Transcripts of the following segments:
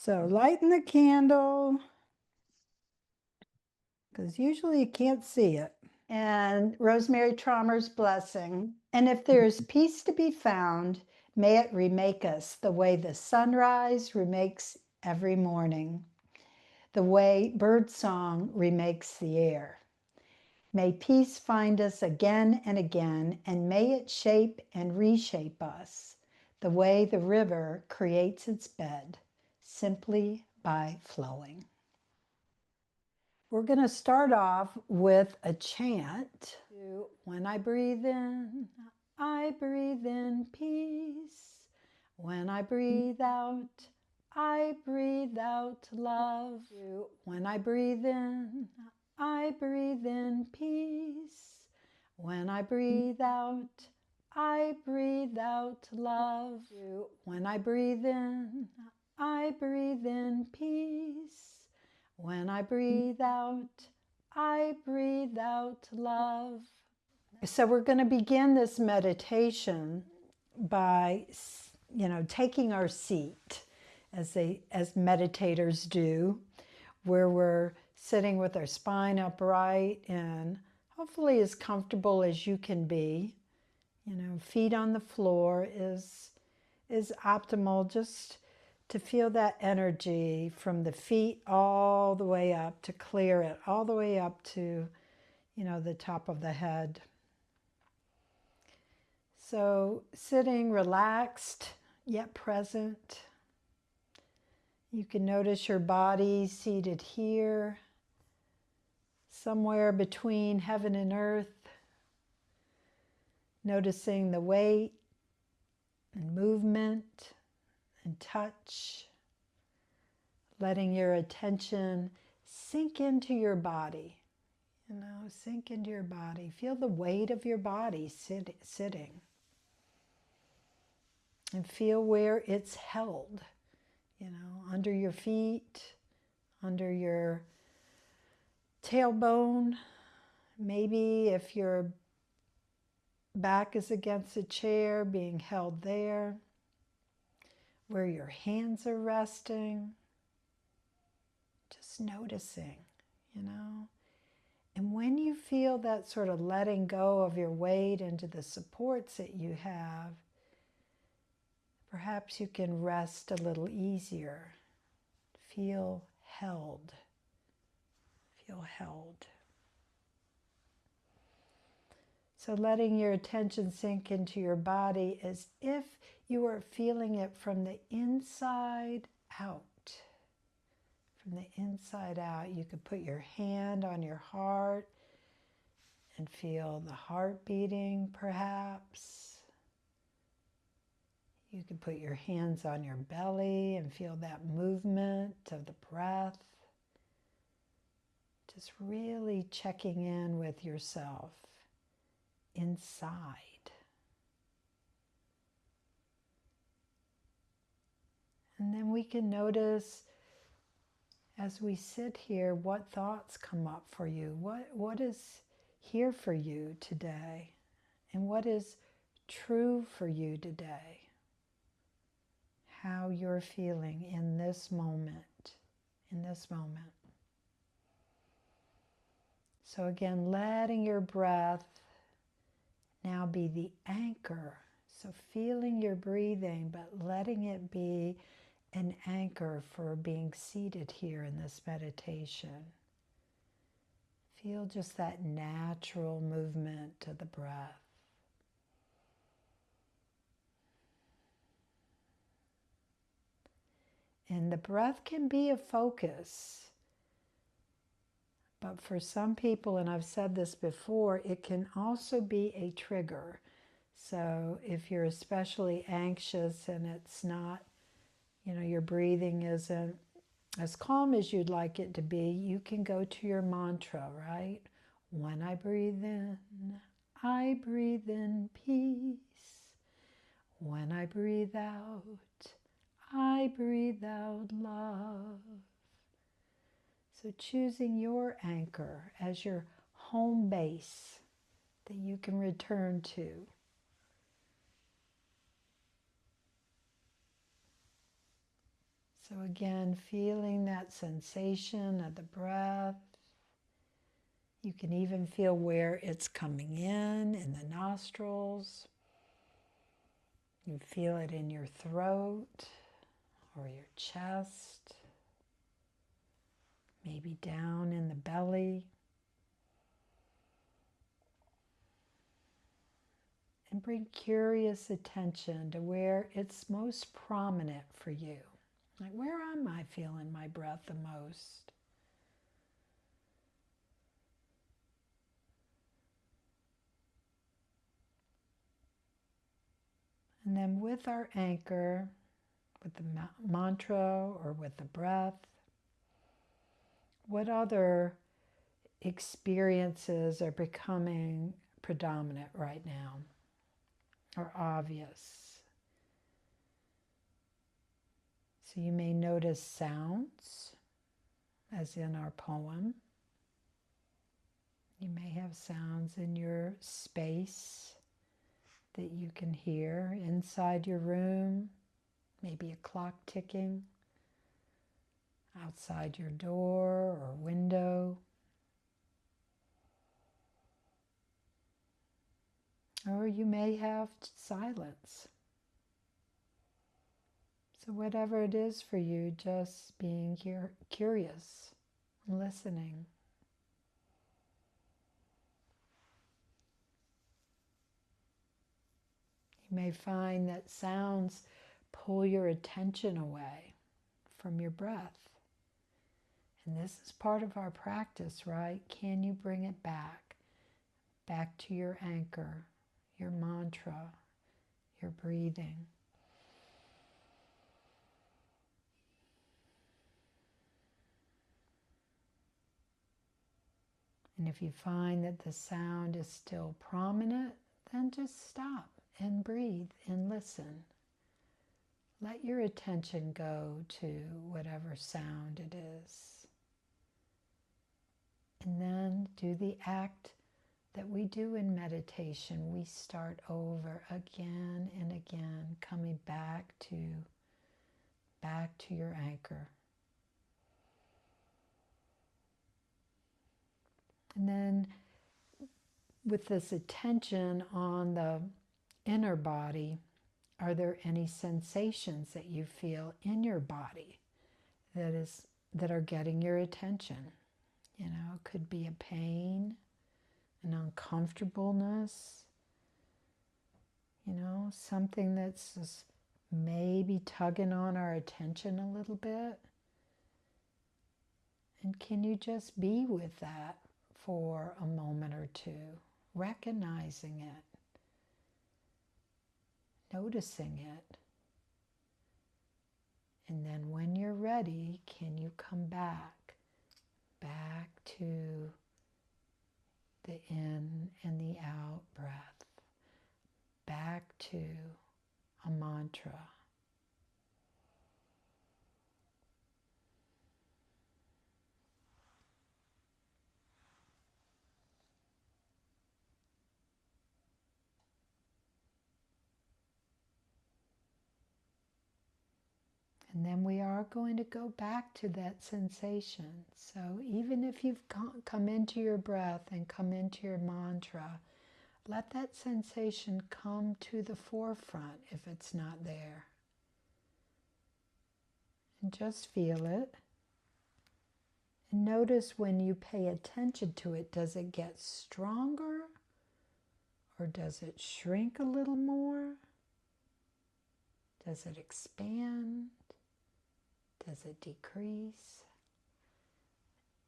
So lighten the candle, because usually you can't see it. And Rosemary Traumer's blessing. And if there is peace to be found, may it remake us the way the sunrise remakes every morning, the way birdsong remakes the air. May peace find us again and again, and may it shape and reshape us the way the river creates its bed, simply by flowing. We're going to start off with a chant. When I breathe in peace. When I breathe out love. When I breathe in peace. When I breathe out love. When I breathe in peace. When I breathe out love. So we're going to begin this meditation by, taking our seat as meditators do, where we're sitting with our spine upright and hopefully as comfortable as you can be. Feet on the floor is optimal, just to feel that energy from the feet all the way up, to clear it all the way up to, the top of the head. So sitting relaxed yet present. You can notice your body seated here, somewhere between heaven and earth, noticing the weight and movement and touch, letting your attention sink into your body. Sink into your body. Feel the weight of your body sitting. And feel where it's held, under your feet, under your tailbone. Maybe if your back is against a chair, being held there. Where your hands are resting. Just noticing, And when you feel that sort of letting go of your weight into the supports that you have, perhaps you can rest a little easier. Feel held. Feel held. So letting your attention sink into your body as if you are feeling it from the inside out. From the inside out, you could put your hand on your heart and feel the heart beating, perhaps. You can put your hands on your belly and feel that movement of the breath. Just really checking in with yourself inside. And then we can notice as we sit here what thoughts come up for you. What is here for you today? And what is true for you today? How you're feeling in this moment. So again, letting your breath now be the anchor. So feeling your breathing, but letting it be an anchor for being seated here in this meditation. Feel just that natural movement of the breath. And the breath can be a focus. But for some people, and I've said this before, it can also be a trigger. So if you're especially anxious and it's not, your breathing isn't as calm as you'd like it to be, you can go to your mantra, right? When I breathe in peace. When I breathe out love. So choosing your anchor as your home base that you can return to. So again, feeling that sensation of the breath. You can even feel where it's coming in the nostrils. You feel it in your throat or your chest, maybe down in the belly. And bring curious attention to where it's most prominent for you. Like, where am I feeling my breath the most? And then with our anchor, with the mantra or with the breath, what other experiences are becoming predominant right now or obvious? So you may notice sounds, as in our poem. You may have sounds in your space that you can hear inside your room, maybe a clock ticking outside your door or window. Or you may have silence. So whatever it is for you, just being curious, listening. You may find that sounds pull your attention away from your breath. And this is part of our practice, right? Can you bring it back to your anchor, your mantra, your breathing? And if you find that the sound is still prominent, then just stop and breathe and listen. Let your attention go to whatever sound it is. And then do the act that we do in meditation. We start over again and again, coming back to your anchor. And then with this attention on the inner body, are there any sensations that you feel in your body that are getting your attention? You know, it could be a pain, an uncomfortableness, you know, something that's just maybe tugging on our attention a little bit. And can you just be with that for a moment or two, recognizing it, noticing it? And then when you're ready, can you come back to the in and the out breath, back to a mantra. And then we are going to go back to that sensation. So even if you've come into your breath and come into your mantra, let that sensation come to the forefront if it's not there. And just feel it. And notice when you pay attention to it, does it get stronger or does it shrink a little more? Does it expand? Does it decrease?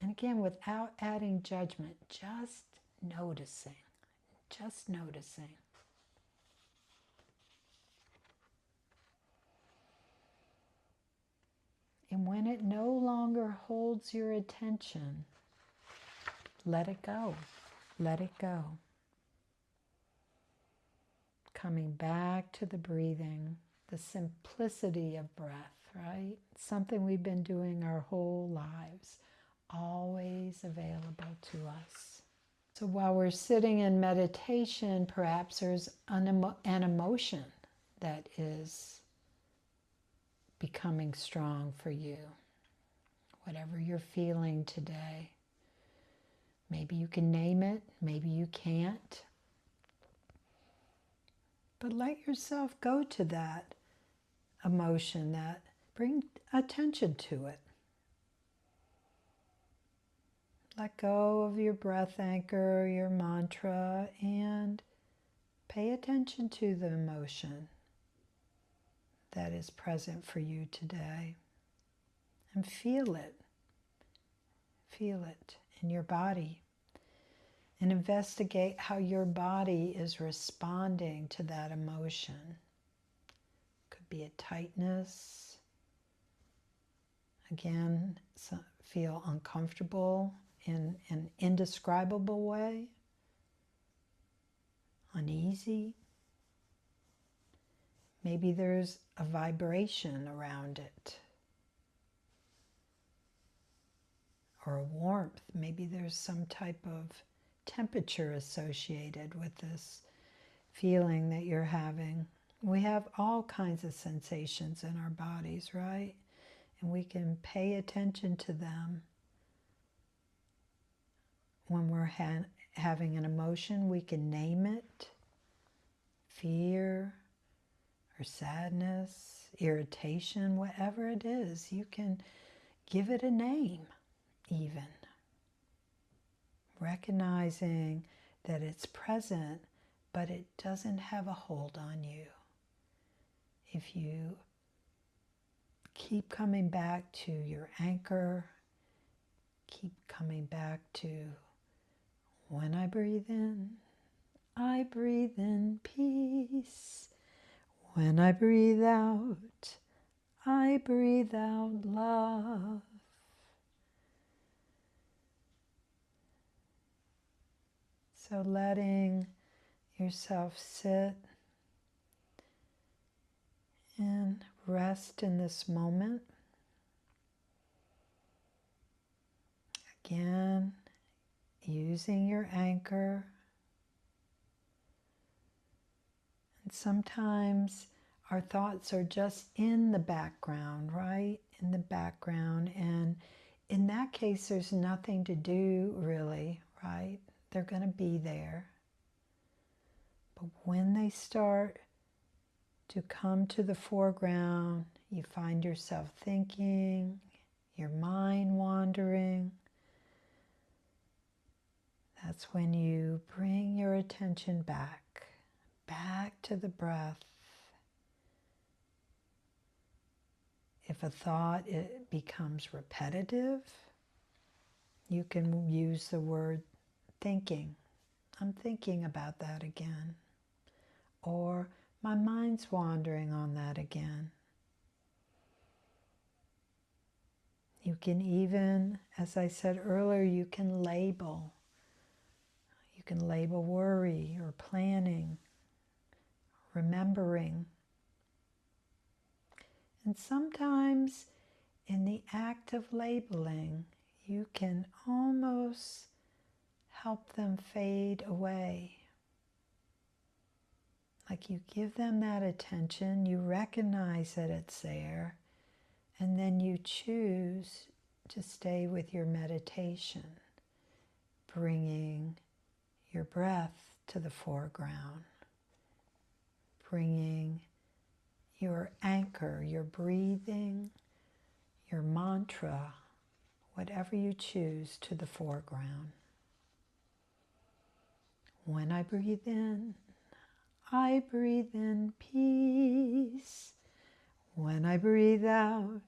And again, without adding judgment, just noticing, just noticing. And when it no longer holds your attention, let it go. Let it go. Coming back to the breathing, the simplicity of breath, right? Something we've been doing our whole lives, always available to us. So while we're sitting in meditation, perhaps there's an emotion that is becoming strong for you. Whatever you're feeling today. Maybe you can name it, maybe you can't. But let yourself go to that emotion, that bring attention to it. Let go of your breath anchor, your mantra, and pay attention to the emotion that is present for you today. And feel it. Feel it in your body. And investigate how your body is responding to that emotion. Could be a tightness. Again, feel uncomfortable in an indescribable way. Uneasy. Maybe there's a vibration around it. Or a warmth. Maybe there's some type of temperature associated with this feeling that you're having. We have all kinds of sensations in our bodies, right? And we can pay attention to them. When we're having an emotion, we can name it. Fear or sadness, irritation, whatever it is, you can give it a name even. Recognizing that it's present, but it doesn't have a hold on you. If you keep coming back to your anchor, keep coming back to when I breathe in peace. When I breathe out love. So letting yourself sit and rest in this moment. Again, using your anchor. And sometimes our thoughts are just in the background, right? In the background. And in that case, there's nothing to do really, right? They're going to be there. But when they start to come to the foreground, you find yourself thinking, your mind wandering. That's when you bring your attention back to the breath. If a thought it becomes repetitive, you can use the word thinking. I'm thinking about that again. Or my mind's wandering on that again. You can even, as I said earlier, you can label. You can label worry or planning, remembering. And sometimes in the act of labeling, you can almost help them fade away. Like you give them that attention, you recognize that it's there, and then you choose to stay with your meditation, bringing your breath to the foreground, bringing your anchor, your breathing, your mantra, whatever you choose, to the foreground. When I breathe in peace. When I breathe out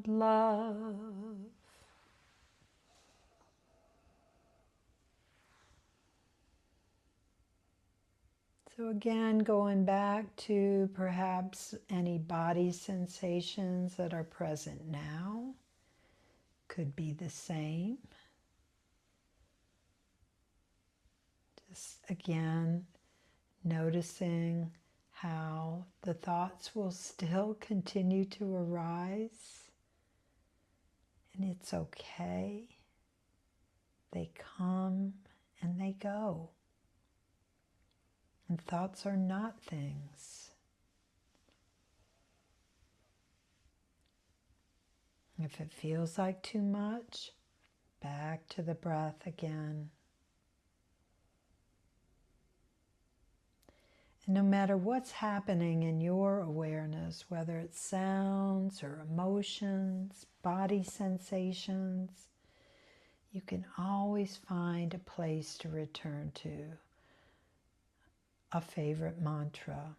love. So again, going back to perhaps any body sensations that are present now, could be the same. Just again, noticing how the thoughts will still continue to arise. And it's okay. They come and they go. And thoughts are not things. If it feels like too much, back to the breath again. And no matter what's happening in your awareness, whether it's sounds or emotions, body sensations, you can always find a place to return to, a favorite mantra,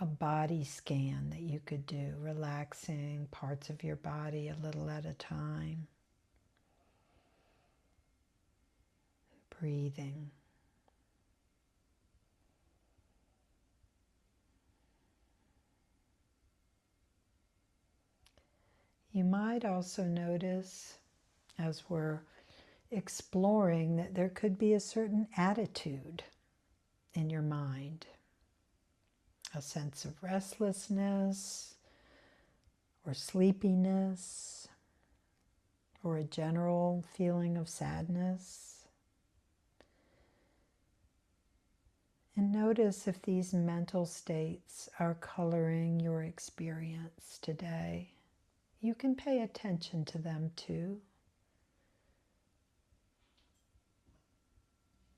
a body scan that you could do, relaxing parts of your body a little at a time, breathing. You might also notice, as we're exploring, that there could be a certain attitude in your mind, a sense of restlessness or sleepiness or a general feeling of sadness. And notice if these mental states are coloring your experience today. You can pay attention to them too.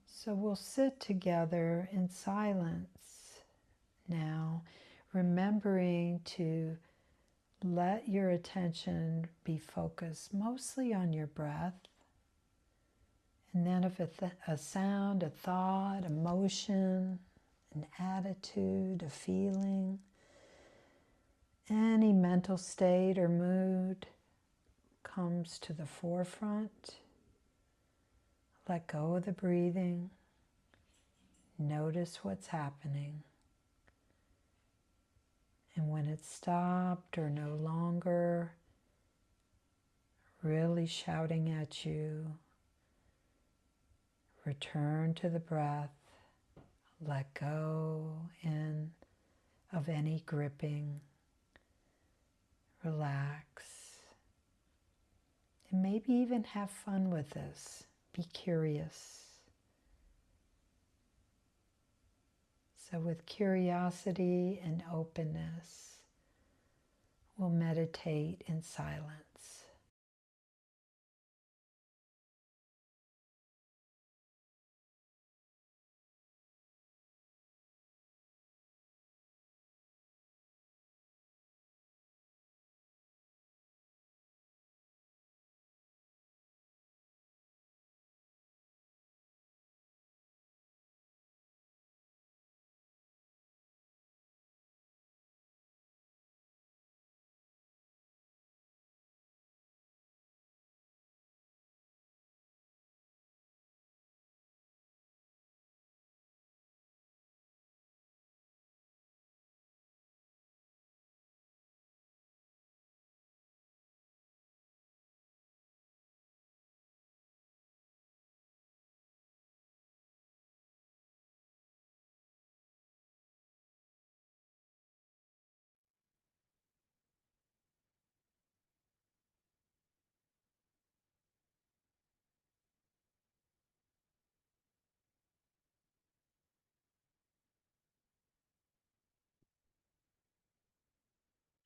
So we'll sit together in silence now, remembering to let your attention be focused mostly on your breath. And then if a sound, a thought, emotion, an attitude, a feeling, any mental state or mood comes to the forefront, let go of the breathing, notice what's happening. And when it's stopped or no longer really shouting at you, return to the breath, let go in of any gripping, relax, and maybe even have fun with this. Be curious. So with curiosity and openness, we'll meditate in silence.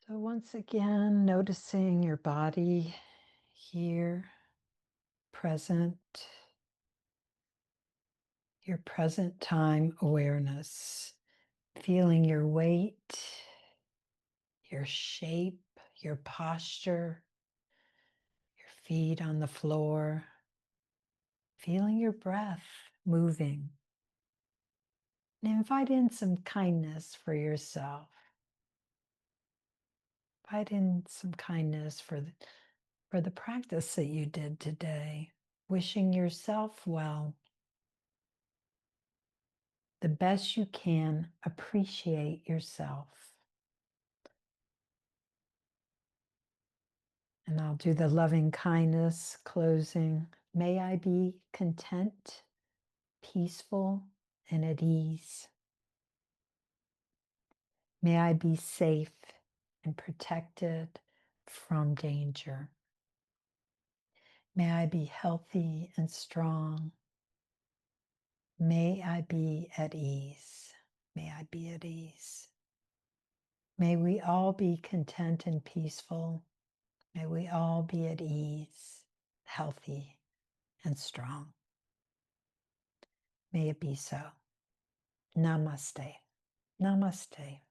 So once again, noticing your body here, present, your present time awareness, feeling your weight, your shape, your posture, your feet on the floor, feeling your breath moving. And invite in some kindness for yourself. Invite in some kindness for the practice that you did today. Wishing yourself well. The best you can, appreciate yourself. And I'll do the loving kindness closing. May I be content, peaceful, and at ease. May I be safe and protected from danger. May I be healthy and strong. May I be at ease. May I be at ease. May we all be content and peaceful. May we all be at ease, healthy, and strong. May it be so. Namaste. Namaste.